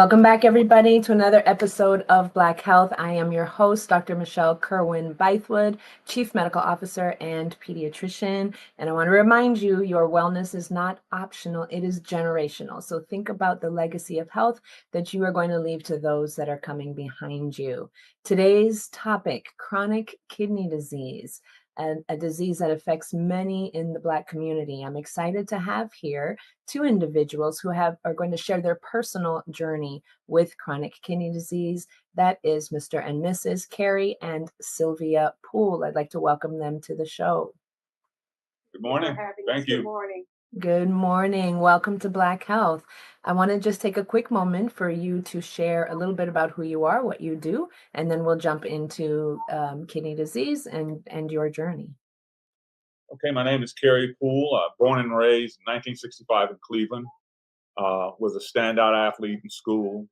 Welcome back, everybody, to another episode of Black Health. I am your host, Dr. Michelle Kirwan Bythwood, Chief Medical Officer and Pediatrician. And I want to remind you, your wellness is not optional, it is generational. So think about the legacy of health that you are going to leave to those that are coming behind you. Today's topic, chronic kidney disease, a disease that affects many in the Black community. I'm excited to have here two individuals who are going to share their personal journey with chronic kidney disease. That is Mr. and Mrs. Kerry and Sylvia Poole. I'd like to welcome them to the show. Good morning. Thank you. Good morning. Good morning. Welcome to Black Health. I want to just take a quick moment for you to share a little bit about who you are, what you do, and then we'll jump into kidney disease and your journey. Okay, my name is Kerry Poole. Born and raised in 1965 in Cleveland. Was a standout athlete in school.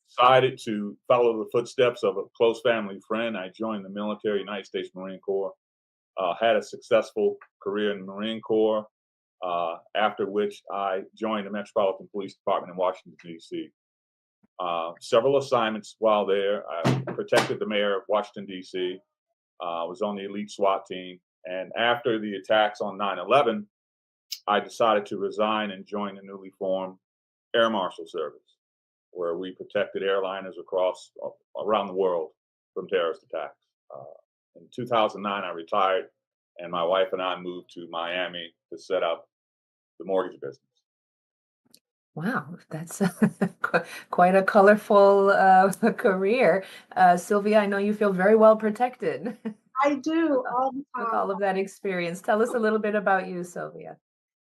Decided to follow the footsteps of a close family friend. I joined the military, United States Marine Corps. Had a successful career in the Marine Corps, after which I joined the Metropolitan Police Department in Washington, D.C. Several assignments while there. I protected the mayor of Washington, D.C. Was on the elite SWAT team. And after the attacks on 9/11, I decided to resign and join the newly formed Air Marshal Service, where we protected airliners around the world from terrorist attacks. In 2009, I retired, and my wife and I moved to Miami to set up the mortgage business. Wow, that's quite a colorful career. Sylvia, I know you feel very well protected. I do all the With time. all of that experience. Tell us a little bit about you, Sylvia.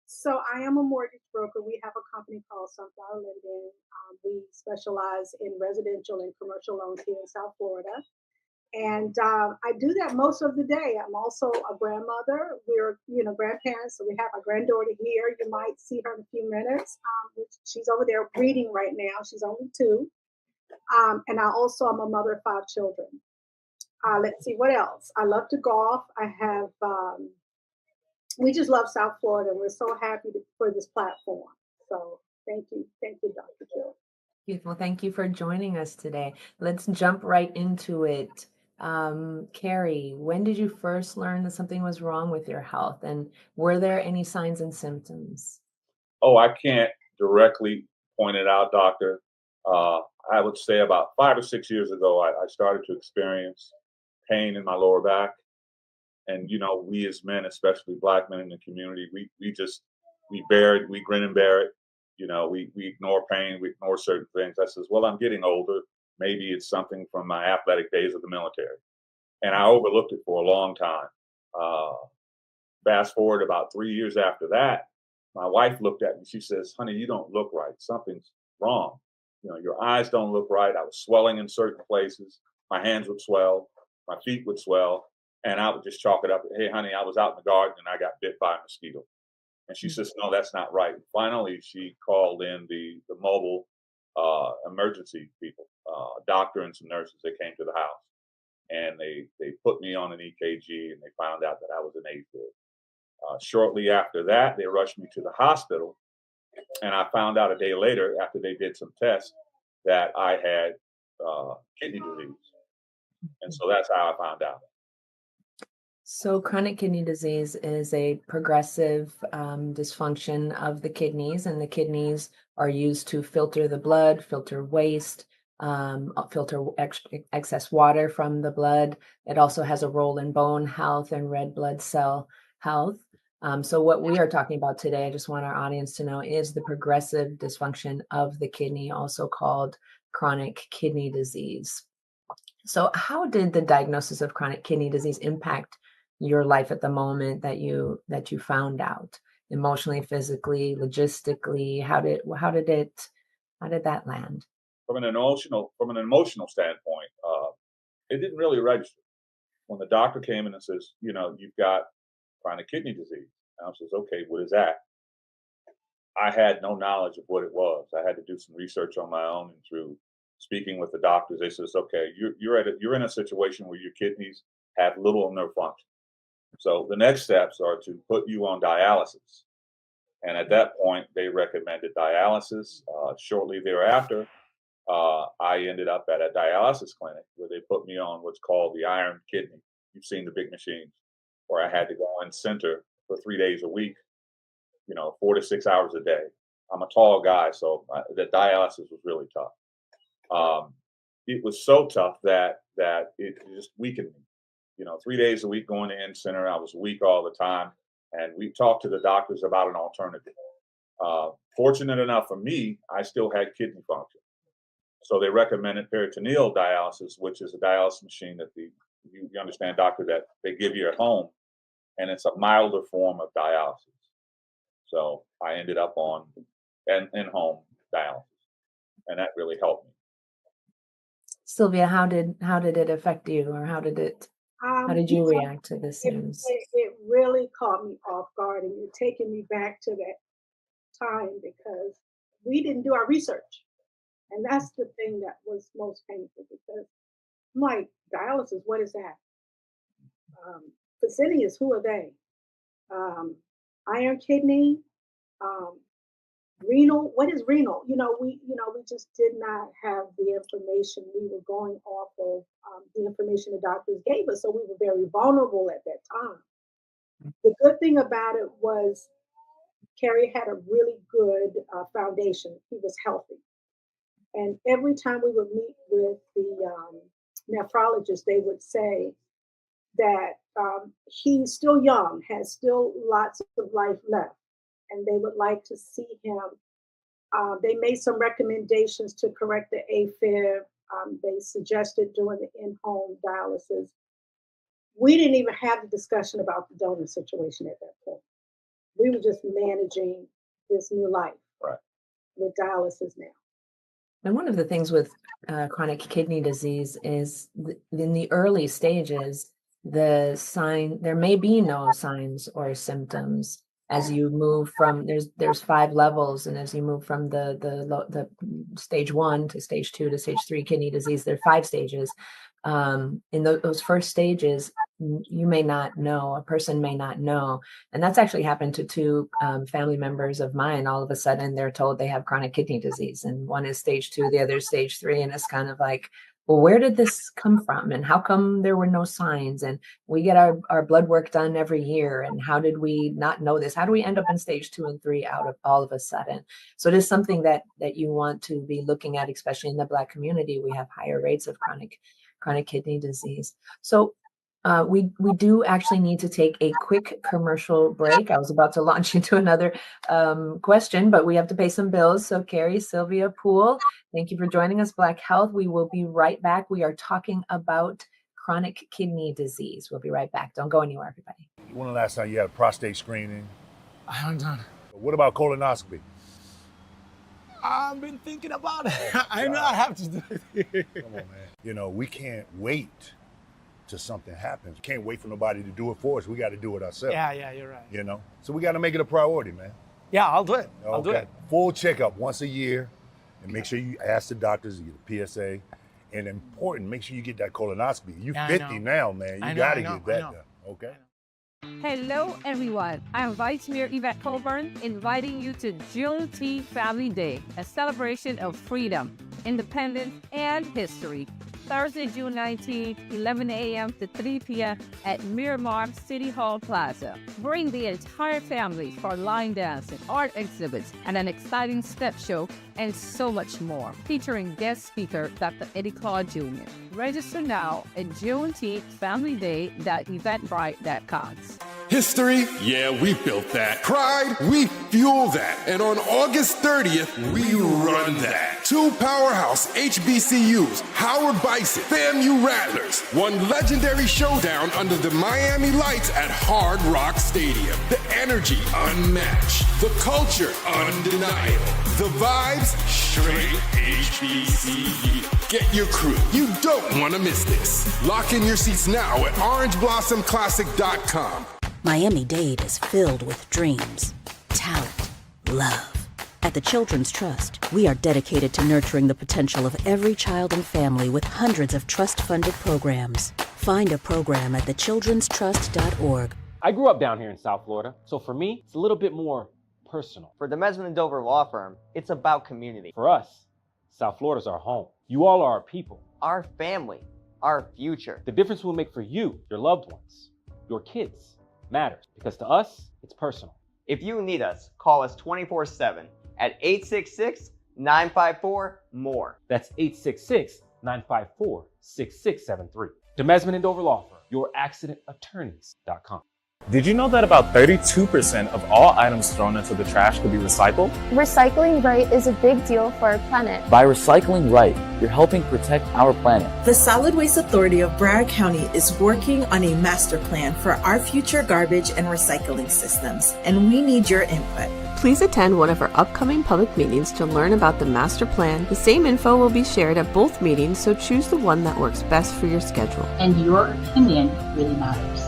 So I am a mortgage broker. We have a company called Sunflower Lending. We specialize in residential and commercial loans here in South Florida. And I do that most of the day. I'm also a grandmother. We're, grandparents. So we have our granddaughter here. You might see her in a few minutes. She's over there reading right now. She's only 2. And I also am a mother of 5 children. Let's see, what else? I love to golf. We just love South Florida, and we're so happy for this platform. So thank you, Dr. Jill. Well, thank you for joining us today. Let's jump right into it. Kerry, when did you first learn that something was wrong with your health, and were there any signs and symptoms? Oh, I can't directly point it out, doctor. I would say about 5 or 6 years ago, I started to experience pain in my lower back. And, we as men, especially Black men in the community, we bear it, we grin and bear it. We ignore pain, we ignore certain things. I says, well, I'm getting older. Maybe it's something from my athletic days of the military. And I overlooked it for a long time. Fast forward about 3 years after that, my wife looked at me. She says, honey, you don't look right. Something's wrong. Your eyes don't look right. I was swelling in certain places. My hands would swell. My feet would swell. And I would just chalk it up. Hey, honey, I was out in the garden and I got bit by a mosquito. And she says, no, that's not right. And finally, she called in the mobile emergency people, a doctor and some nurses. They came to the house and they put me on an EKG, and they found out that I was an AFib. Shortly after that, they rushed me to the hospital. And I found out a day later, after they did some tests, that I had kidney disease. And so that's how I found out. So chronic kidney disease is a progressive dysfunction of the kidneys, and the kidneys are used to filter the blood, filter waste, filter excess water from the blood. It also has a role in bone health and red blood cell health. So what we are talking about today, I just want our audience to know, is the progressive dysfunction of the kidney, also called chronic kidney disease. So how did the diagnosis of chronic kidney disease impact your life at the moment that you found out? Emotionally, physically, logistically, how did that land? From an emotional standpoint, it didn't really register. When the doctor came in and says, you've got chronic kidney disease, and I says, okay, what is that? I had no knowledge of what it was. I had to do some research on my own, and through speaking with the doctors, they says, okay, you're in a situation where your kidneys have little or no function. So the next steps are to put you on dialysis. And at that point, they recommended dialysis. Shortly thereafter, I ended up at a dialysis clinic where they put me on what's called the iron kidney. You've seen the big machines, where I had to go in center for 3 days a week, 4 to 6 hours a day. I'm a tall guy, so the dialysis was really tough. It was so tough that it just weakened me. 3 days a week going to in center, I was weak all the time, and we talked to the doctors about an alternative. Fortunate enough for me, I still had kidney function, so they recommended peritoneal dialysis, which is a dialysis machine that you understand, doctor, that they give you at home, and it's a milder form of dialysis. So I ended up on in-home dialysis, and that really helped me. Sylvia, how did it affect you, or how did you react to this news? It really caught me off guard, and you're taking me back to that time because we didn't do our research. And that's the thing that was most painful because I'm like, dialysis, what is that? Fresenius, who are they? Iron kidney, renal, what is renal? We just did not have the information. We were going off of the information the doctors gave us, so we were very vulnerable at that time. The good thing about it was Kerry had a really good foundation. He was healthy. And every time we would meet with the nephrologist, they would say that he's still young, has still lots of life left, and they would like to see him. They made some recommendations to correct the AFib. They suggested doing the in-home dialysis. We didn't even have the discussion about the donor situation at that point. We were just managing this new life with dialysis now. And one of the things with chronic kidney disease is in the early stages, there may be no signs or symptoms as you move from, there's 5 levels, and as you move from the stage 1 to stage 2 to stage 3 kidney disease, there are 5 stages. In those first stages, you may not know, a person may not know. And that's actually happened to 2 family members of mine. All of a sudden, they're told they have chronic kidney disease, and one is stage 2, the other is stage 3. And it's kind of like, well, where did this come from? And how come there were no signs? And we get our blood work done every year. And how did we not know this? How do we end up in stage 2 and 3 out of all of a sudden? So it is something that you want to be looking at, especially in the Black community. We have higher rates of chronic kidney disease. So we do actually need to take a quick commercial break. I was about to launch into another question, but we have to pay some bills. So Kerry, Sylvia, Poole, thank you for joining us, Black Health. We will be right back. We are talking about chronic kidney disease. We'll be right back. Don't go anywhere, everybody. When the last time you had a prostate screening? I haven't done it. What about colonoscopy? I've been thinking about it. I know I have to do it. Come on, man. We can't wait till something happens. We can't wait for nobody to do it for us. We got to do it ourselves. Yeah, you're right. So we got to make it a priority, man. Yeah, I'll do it. I'll do it. Full checkup once a year, and make sure you ask the doctors to get a PSA. And important, make sure you get that colonoscopy. You're 50 now, man. You got to get that done. Okay. Hello, everyone. I'm Vice Mayor Yvette Colburn, inviting you to Juneteenth Family Day, a celebration of freedom, independence, and history. Thursday, June 19th, 11 a.m. to 3 p.m. at Miramar City Hall Plaza. Bring the entire family for line dancing, art exhibits, and an exciting step show, and so much more, featuring guest speaker Dr. Eddie Claude Jr. Register now at JuneteenthFamilyDay.eventbrite.com. History? Yeah, we built that. Pride? We fuel that. And on August 30th, we run that. 2 powerhouse HBCUs, Howard Bison, FAMU Rattlers, one legendary showdown under the Miami lights at Hard Rock Stadium. The energy unmatched. The culture undeniable. The vibes straight HBCU. Get your crew. You don't want to miss this. Lock in your seats now at orangeblossomclassic.com. Miami-Dade is filled with dreams, talent, love. At the Children's Trust, we are dedicated to nurturing the potential of every child and family with hundreds of trust-funded programs. Find a program at thechildrenstrust.org. I grew up down here in South Florida, so for me, it's a little bit more personal. For the Mesman and Dover Law Firm, it's about community. For us, South Florida's our home. You all are our people. Our family, our future. The difference we'll make for you, your loved ones, your kids, matters. Because to us, it's personal. If you need us, call us 24/7 at 866-954-MORE. That's 866-954-6673. The Mesman and Dover Law Firm, youraccidentattorneys.com. Did you know that about 32% of all items thrown into the trash could be recycled? Recycling right is a big deal for our planet. By recycling right, you're helping protect our planet. The Solid Waste Authority of Broward County is working on a master plan for our future garbage and recycling systems, and we need your input. Please attend one of our upcoming public meetings to learn about the master plan. The same info will be shared at both meetings, so choose the one that works best for your schedule. And your opinion really matters.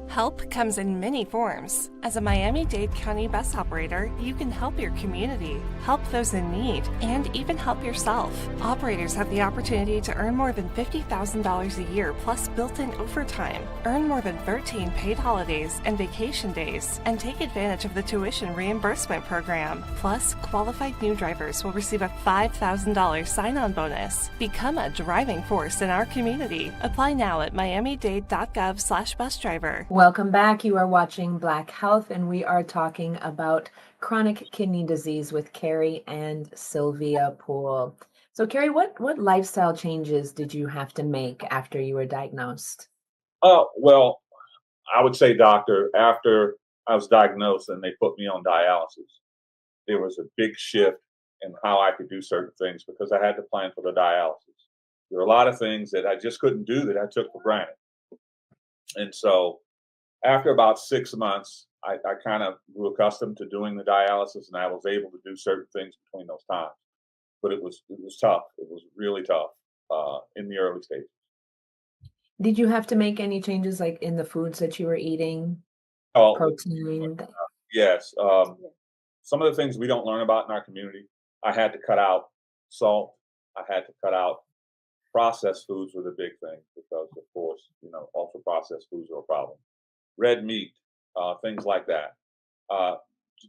Help comes in many forms. As a Miami-Dade County bus operator, you can help your community, help those in need, and even help yourself. Operators have the opportunity to earn more than $50,000 a year plus built-in overtime, earn more than 13 paid holidays and vacation days, and take advantage of the tuition reimbursement program. Plus, qualified new drivers will receive a $5,000 sign-on bonus. Become a driving force in our community. Apply now at miamidade.gov/busdriver. Welcome back. You are watching Black Health, and we are talking about chronic kidney disease with Kerry and Sylvia Poole. So, Kerry, what lifestyle changes did you have to make after you were diagnosed? Well, I would say, doctor, after I was diagnosed and they put me on dialysis, there was a big shift in how I could do certain things because I had to plan for the dialysis. There were a lot of things that I just couldn't do that I took for granted. And so after about 6 months, I kind of grew accustomed to doing the dialysis, and I was able to do certain things between those times. But it was tough. It was really tough in the early stages. Did you have to make any changes, like in the foods that you were eating? Oh, Protein? yes. Some of the things we don't learn about in our community, I had to cut out salt. I had to cut out processed foods were the big thing because, of course, ultra processed foods are a problem. Red meat, things like that.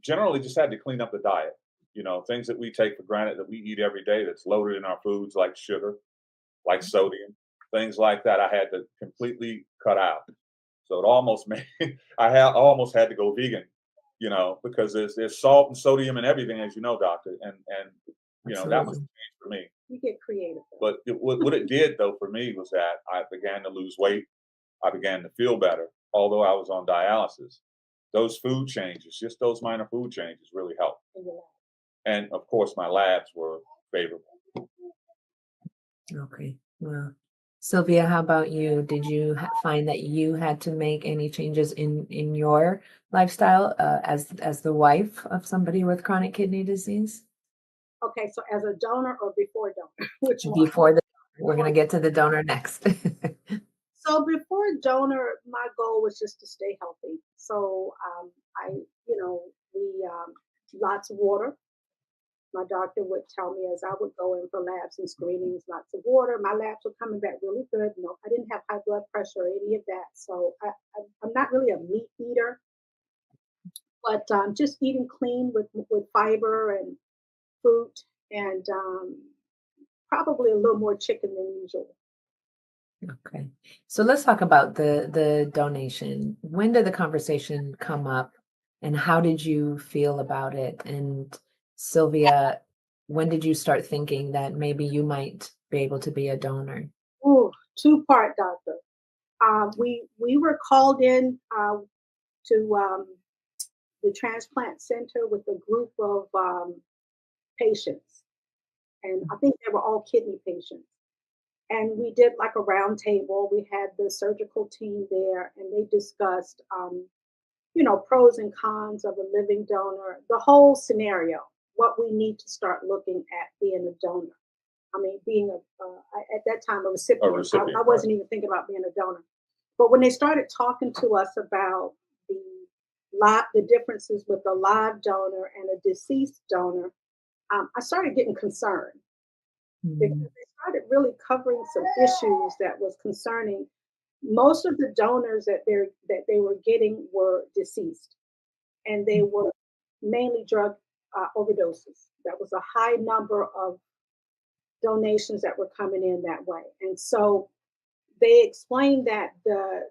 Generally just had to clean up the diet. Things that we take for granted that we eat every day that's loaded in our foods, like sugar, like sodium, things like that. I had to completely cut out. So it almost made almost had to go vegan, because there's salt and sodium and everything, as you know, doctor, and that was a change for me. You get creative. But what it did though for me was that I began to lose weight. I began to feel better, although I was on dialysis. Those food changes, just those minor food changes, really helped. And of course, my labs were favorable. Okay. Well, Sylvia, how about you? Did you find that you had to make any changes in your lifestyle as the wife of somebody with chronic kidney disease? Okay, so as a donor or before donor? Which one? We're going to get to the donor next. So before donor, my goal was just to stay healthy. So lots of water. My doctor would tell me as I would go in for labs and screenings, lots of water. My labs were coming back really good. No, I didn't have high blood pressure or any of that. So I'm not really a meat eater, but just eating clean with fiber and fruit and probably a little more chicken than usual. Okay. So let's talk about the donation. When did the conversation come up and how did you feel about it? And Sylvia, when did you start thinking that maybe you might be able to be a donor? Ooh, two-part, doctor. We were called in to the transplant center with a group of patients. And I think they were all kidney patients. And we did like a round table. We had the surgical team there and they discussed, pros and cons of a living donor, the whole scenario, what we need to start looking at being a donor. I mean, being at that time, a recipient. I wasn't even thinking about being a donor. But when they started talking to us about the differences with a live donor and a deceased donor, I started getting concerned. Because they started really covering some issues that was concerning. Most of the donors that they were getting were deceased, and they were mainly drug overdoses. That was a high number of donations that were coming in that way. And so they explained that the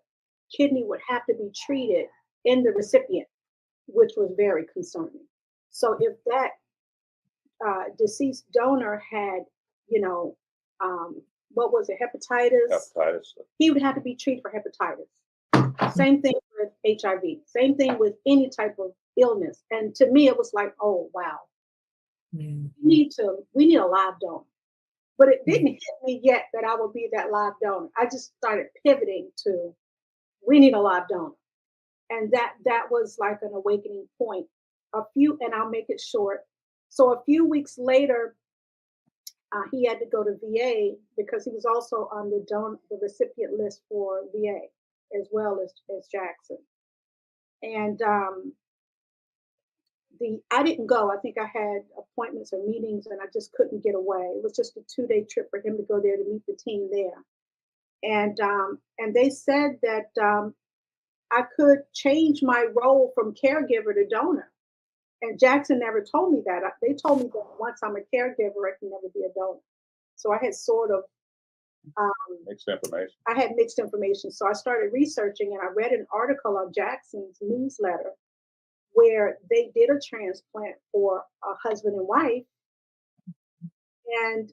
kidney would have to be treated in the recipient, which was very concerning. So if that deceased donor had, what was it, hepatitis? Hepatitis. He would have to be treated for hepatitis. Same thing with HIV. Same thing with any type of illness. And to me, it was like, oh wow, we need a live donor. But it didn't hit me yet that I would be that live donor. I just started pivoting to, we need a live donor, and that was like an awakening point. And I'll make it short. So a few weeks later, he had to go to VA because he was also on the recipient list for VA as well as Jackson. And I didn't go. I think I had appointments or meetings and I just couldn't get away. It was just a 2-day trip for him to go there to meet the team there. And they said that I could change my role from caregiver to donor. And Jackson never told me that. They told me that once I'm a caregiver, I can never be a donor. So I had sort of mixed information. I had mixed information. So I started researching and I read an article on Jackson's newsletter where they did a transplant for a husband and wife. And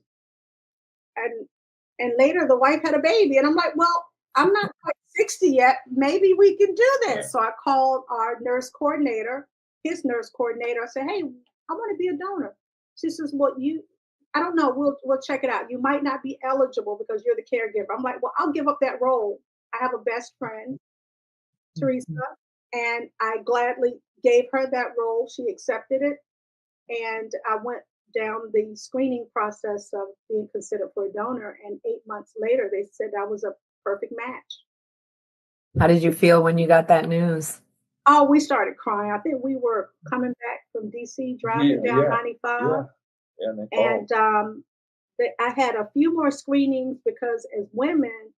later the wife had a baby. And I'm like, well, I'm not quite 60 yet. Maybe we can do this. Yeah. So I called our nurse coordinator, his nurse coordinator. I said, hey, I want to be a donor. She says, well, I don't know. We'll check it out. You might not be eligible because you're the caregiver. I'm like, well, I'll give up that role. I have a best friend, Teresa, and I gladly gave her that role. She accepted it. And I went down the screening process of being considered for a donor. And 8 months later, they said I was a perfect match. How did you feel when you got that news? Oh, we started crying. I think we were coming back from DC, driving down 95. And I had a few more screenings because as women,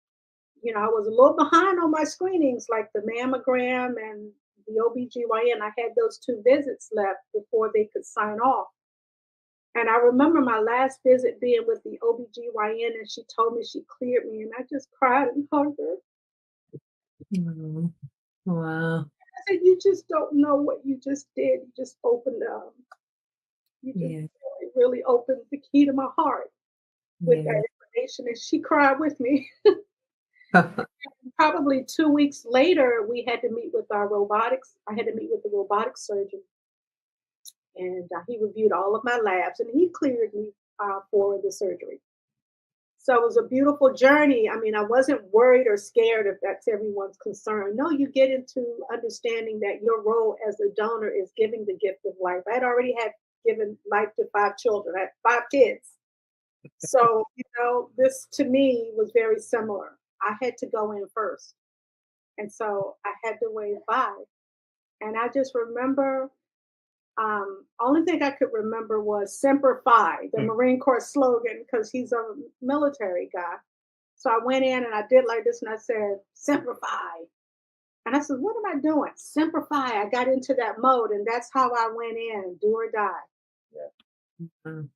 I was a little behind on my screenings, like the mammogram and the OBGYN. I had those 2 visits left before they could sign off. And I remember my last visit being with the OBGYN and she told me she cleared me and I just cried and hugged her. Wow. I said, you just don't know what you just did. You just opened up. You just really opened the key to my heart with that information. And she cried with me. Probably 2 weeks later, we had to meet with our robotics. I had to meet with the robotic surgeon. And he reviewed all of my labs and he cleared me for the surgery. So it was a beautiful journey. I mean, I wasn't worried or scared if that's everyone's concern. No, you get into understanding that your role as a donor is giving the gift of life. I had already given life to 5 children. I had 5 kids. So, this to me was very similar. I had to go in first. And so I had to wave 5. And I just remember, only thing I could remember was Semper Fi, the Marine Corps slogan, because he's a military guy. So I went in and I did like this and I said, Semper Fi. And I said, what am I doing? Semper Fi. I got into that mode and that's how I went in, do or die. Yeah. Mm-hmm.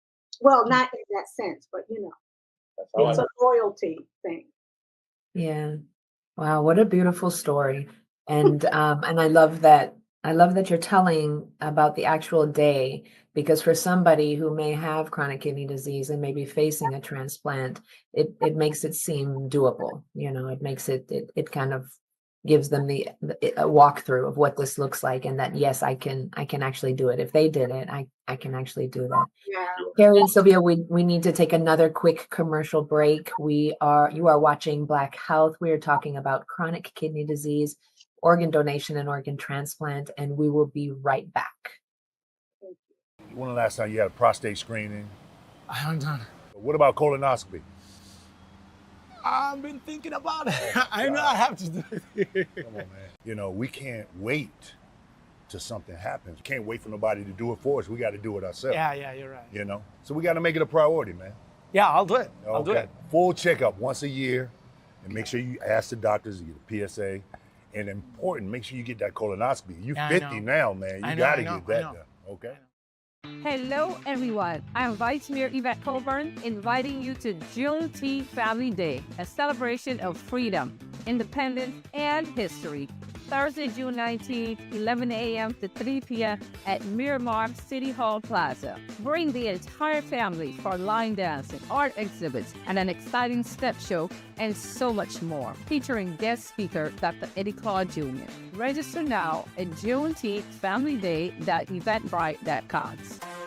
Well, not in that sense, but it's a loyalty thing. Yeah. Wow, what a beautiful story. And I love that you're telling about the actual day, because for somebody who may have chronic kidney disease and may be facing a transplant, it makes it seem doable. It makes it kind of gives them a walkthrough of what this looks like, and that yes, I can actually do it. If they did it, I can actually do that. Yeah. Kerry and Sylvia, we need to take another quick commercial break. You are watching Black Health. We are talking about chronic kidney disease, organ donation and organ transplant, and we will be right back. When the last time you had a prostate screening? I haven't done it. What about colonoscopy? I've been thinking about it. I know I have to do it. Come on, man. We can't wait till something happens. We can't wait for nobody to do it for us. We got to do it ourselves. Yeah, you're right. So we got to make it a priority, man. Yeah, I'll do it. Okay. I'll do it. Full checkup once a year, and make sure you ask the doctors to get a PSA. And important, make sure you get that colonoscopy. You're 50 now, man. You got to get that done. Okay. Hello, everyone. I'm Vice Mayor Yvette Colburn, inviting you to Juneteenth Family Day, a celebration of freedom, independence, and history. Thursday, June 19th, 11 a.m. to 3 p.m. at Miramar City Hall Plaza. Bring the entire family for line dancing, art exhibits, and an exciting step show, and so much more, featuring guest speaker Dr. Eddie Claude Jr. Register now at JuneteenthFamilyDay.eventbrite.com.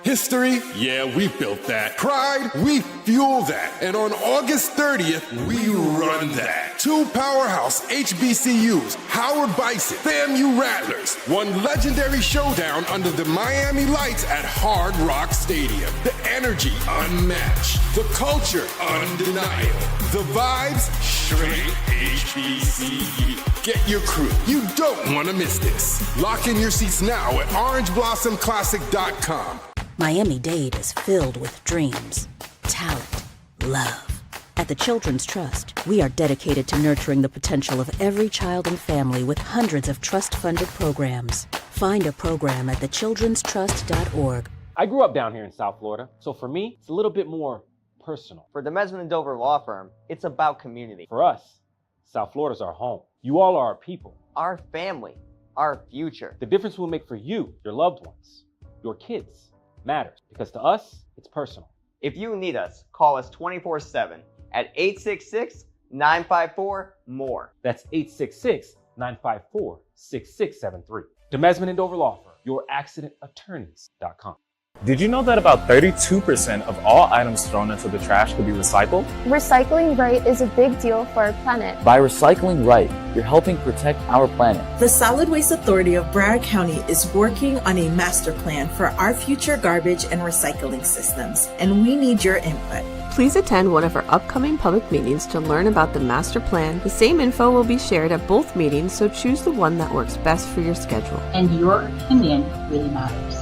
History? Yeah, we built that. Pride? We fuel that. And on August 30th, we run that. Two powerhouse HBCUs, Howard Bison, FAMU Rattlers, one legendary showdown under the Miami lights at Hard Rock Stadium. The energy unmatched. The culture undeniable. The vibes straight HBCU. Get your crew. You don't want to miss this. Lock in your seats now at orangeblossomclassic.com. Miami-Dade is filled with dreams, talent, love. At the Children's Trust, we are dedicated to nurturing the potential of every child and family with hundreds of trust-funded programs. Find a program at thechildrenstrust.org. I grew up down here in South Florida, so for me, it's a little bit more personal. For the Mesman & Dover Law Firm, it's about community. For us, South Florida's our home. You all are our people. Our family. Our future. The difference we'll make for you, your loved ones, your kids, matters. Because to us, it's personal. If you need us, call us 24/7 at 866-954-MORE. That's 866-954-6673. The Mesman & Dover Law Firm, youraccidentattorneys.com. Did you know that about 32% of all items thrown into the trash could be recycled? Recycling right is a big deal for our planet. By recycling right, you're helping protect our planet. The Solid Waste Authority of Broward County is working on a master plan for our future garbage and recycling systems, and we need your input. Please attend one of our upcoming public meetings to learn about the master plan. The same info will be shared at both meetings, so choose the one that works best for your schedule. And your opinion really matters.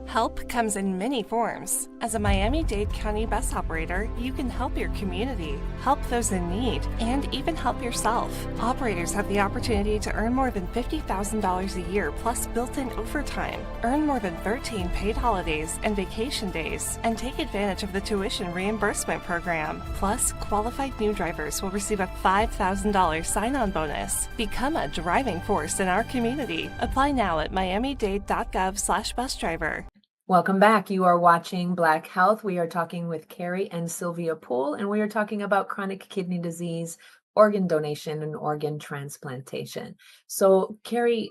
Help comes in many forms. As a Miami-Dade County bus operator, you can help your community, help those in need, and even help yourself. Operators have the opportunity to earn more than $50,000 a year plus built-in overtime, earn more than 13 paid holidays and vacation days, and take advantage of the tuition reimbursement program. Plus, qualified new drivers will receive a $5,000 sign-on bonus. Become a driving force in our community. Apply now at miamidade.gov/busdriver. Welcome back. You are watching Black Health. We are talking with Kerry and Sylvia Poole, and we are talking about chronic kidney disease, organ donation, and organ transplantation. So, Kerry,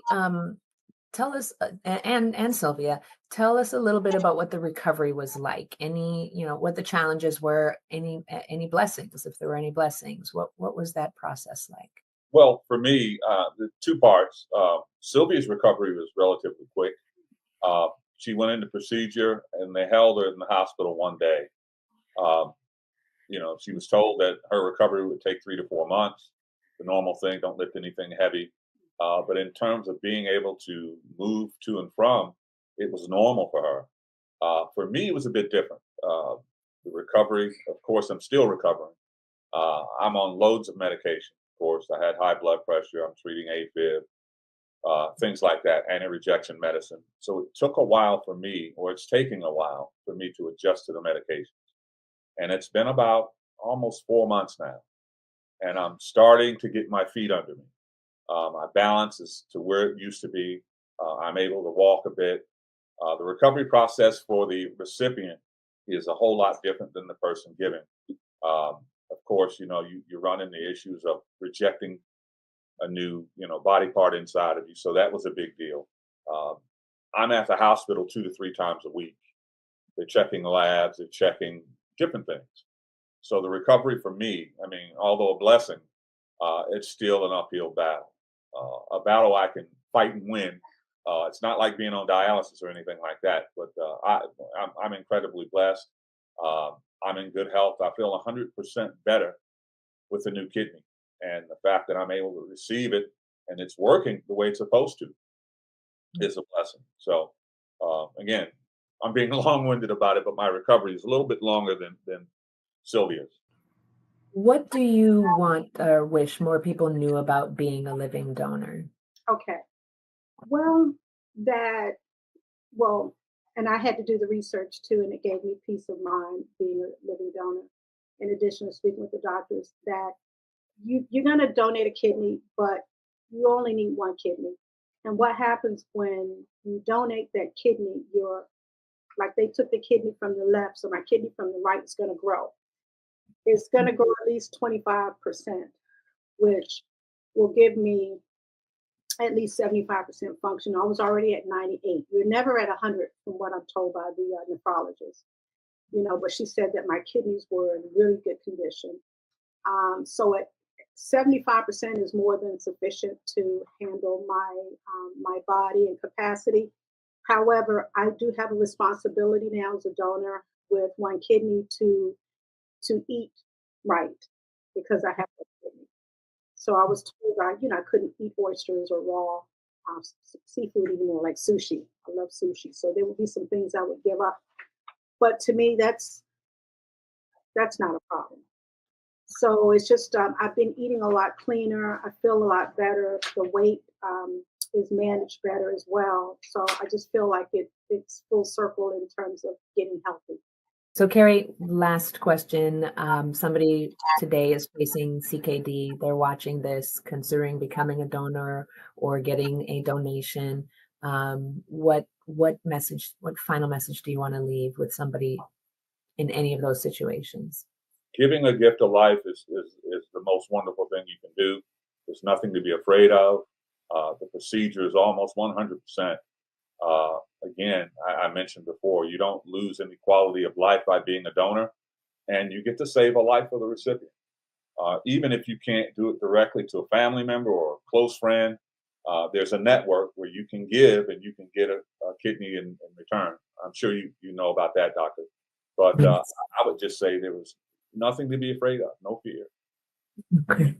tell us, and Sylvia, tell us a little bit about what the recovery was like. What the challenges were, any blessings, if there were any blessings. What was that process like? Well, for me, the two parts. Sylvia's recovery was relatively quick. She went into procedure and they held her in the hospital one day. She was told that her recovery would take 3 to 4 months. The normal thing, don't lift anything heavy. But in terms of being able to move to and from, it was normal for her. For me, it was a bit different. The recovery, of course, I'm still recovering. I'm on loads of medication. Of course, I had high blood pressure. I'm treating AFib. Things like that, anti-rejection medicine. So it took a while for me, or it's taking a while for me to adjust to the medications. And it's been about almost 4 months now. And I'm starting to get my feet under me. My balance is to where it used to be. I'm able to walk a bit. The recovery process for the recipient is a whole lot different than the person giving. Of course, you run into the issues of rejecting a new, body part inside of you. So that was a big deal. I'm at the hospital 2 to 3 times a week. They're checking labs, they're checking different things. So the recovery for me, although a blessing, it's still an uphill battle. A battle I can fight and win. It's not like being on dialysis or anything like that, but I'm incredibly blessed. I'm in good health. I feel 100% better with the new kidney. And the fact that I'm able to receive it and it's working the way it's supposed to is a blessing. So, again, I'm being long-winded about it, but my recovery is a little bit longer than Sylvia's. What do you want or wish more people knew about being a living donor? Okay. Well, that well, and I had to do the research too, and it gave me peace of mind being a living donor. In addition to speaking with the doctors, that you're going to donate a kidney, but you only need one kidney. And what happens when you donate that kidney, like they took the kidney from the left, so my kidney from the right is going to grow. It's going to grow at least 25%, which will give me at least 75% function. I was already at 98. You're never at 100 from what I'm told by the nephrologist, but she said that my kidneys were in really good condition. So at 75% is more than sufficient to handle my body and capacity. However, I do have a responsibility now as a donor with one kidney to eat right because I have one kidney. So I was told I couldn't eat oysters or raw seafood anymore, like sushi. I love sushi, so there would be some things I would give up. But to me, that's not a problem. So it's just I've been eating a lot cleaner. I feel a lot better. The weight is managed better as well. So I just feel like it's full circle in terms of getting healthy. So Kerry, last question. Somebody today is facing CKD. They're watching this, considering becoming a donor or getting a donation. What final message do you want to leave with somebody in any of those situations? Giving a gift of life is the most wonderful thing you can do. There's nothing to be afraid of. The procedure is almost 100%. Again, I mentioned before, you don't lose any quality of life by being a donor, and you get to save a life for the recipient. Even if you can't do it directly to a family member or a close friend, there's a network where you can give and you can get a kidney in return. I'm sure you know about that, doctor. But I would just say there was nothing to be afraid of, no fear. Okay.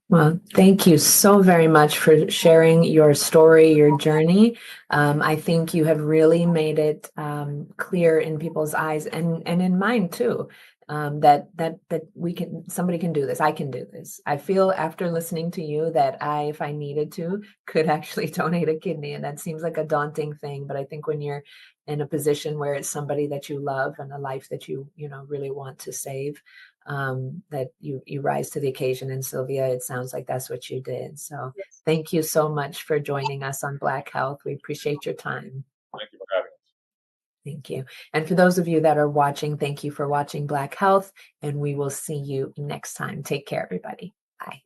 Well, thank you so very much for sharing your story, your journey. I think you have really made it clear in people's eyes and in mine too, that somebody can do this. I can do this. I feel after listening to you that if I needed to, could actually donate a kidney. And that seems like a daunting thing. But I think when you're in a position where it's somebody that you love and a life that you really want to save, that you rise to the occasion. And Sylvia, it sounds like that's what you did. So yes. Thank you so much for joining us on Black Health. We appreciate your time. Thank you for having us. Thank you. And for those of you that are watching, thank you for watching Black Health, and we will see you next time. Take care, everybody. Bye.